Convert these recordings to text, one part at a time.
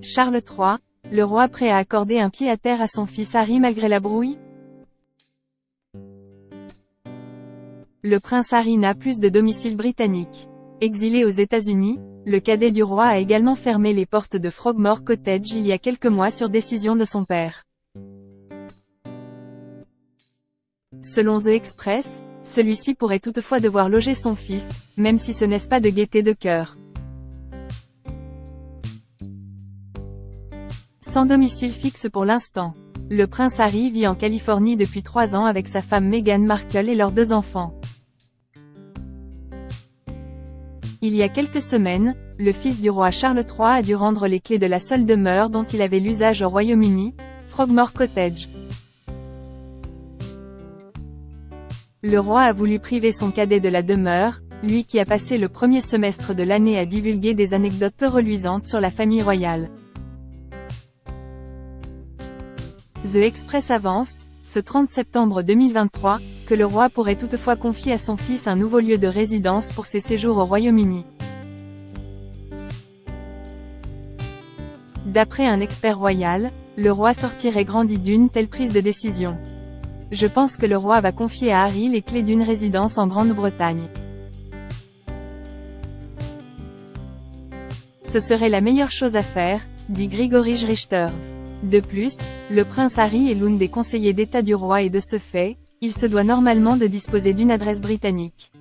Charles III, le roi prêt à accorder un pied-à-terre à son fils Harry malgré la brouille? Le prince Harry n'a plus de domicile britannique. Exilé aux États-Unis, le cadet du roi a également fermé les portes de Frogmore Cottage il y a quelques mois sur décision de son père. Selon The Express, celui-ci pourrait toutefois devoir loger son fils, même si ce n'est pas de gaieté de cœur. Sans domicile fixe pour l'instant, le prince Harry vit en Californie depuis 3 ans avec sa femme Meghan Markle et leurs 2 enfants. Il y a quelques semaines, le fils du roi Charles III a dû rendre les clés de la seule demeure dont il avait l'usage au Royaume-Uni, Frogmore Cottage. Le roi a voulu priver son cadet de la demeure, lui qui a passé le premier semestre de l'année à divulguer des anecdotes peu reluisantes sur la famille royale. The Express avance, ce 30 septembre 2023, que le roi pourrait toutefois confier à son fils un nouveau lieu de résidence pour ses séjours au Royaume-Uni. D'après un expert royal, le roi sortirait grandi d'une telle prise de décision. Je pense que le roi va confier à Harry les clés d'une résidence en Grande-Bretagne. Ce serait la meilleure chose à faire, dit Grigory Richters. De plus, le prince Harry est l'un des conseillers d'État du roi et de ce fait, il se doit normalement de disposer d'une adresse britannique.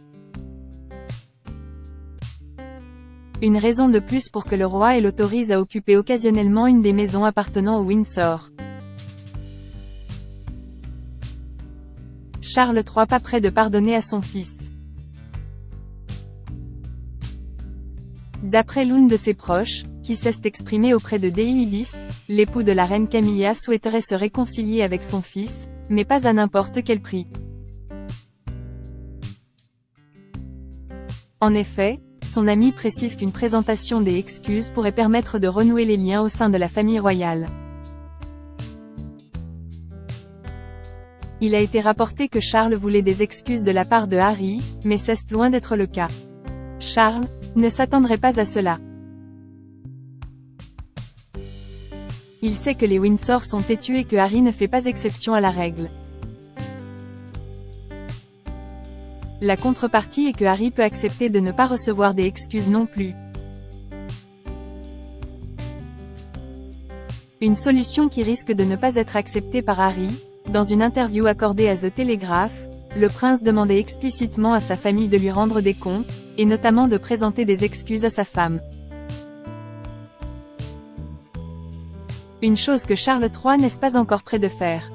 Une raison de plus pour que le roi l'autorise à occuper occasionnellement une des maisons appartenant au Windsor. Charles III pas prêt de pardonner à son fils. D'après l'un de ses proches, qui s'est exprimé auprès de Daily Beast, l'époux de la reine Camilla souhaiterait se réconcilier avec son fils, mais pas à n'importe quel prix. En effet, son ami précise qu'une présentation des excuses pourrait permettre de renouer les liens au sein de la famille royale. Il a été rapporté que Charles voulait des excuses de la part de Harry, mais c'est loin d'être le cas. Charles ne s'attendrait pas à cela. Il sait que les Windsor sont têtus et que Harry ne fait pas exception à la règle. La contrepartie est que Harry peut accepter de ne pas recevoir des excuses non plus. Une solution qui risque de ne pas être acceptée par Harry. Dans une interview accordée à The Telegraph, le prince demandait explicitement à sa famille de lui rendre des comptes, et notamment de présenter des excuses à sa femme. Une chose que Charles III n'est pas encore prêt de faire.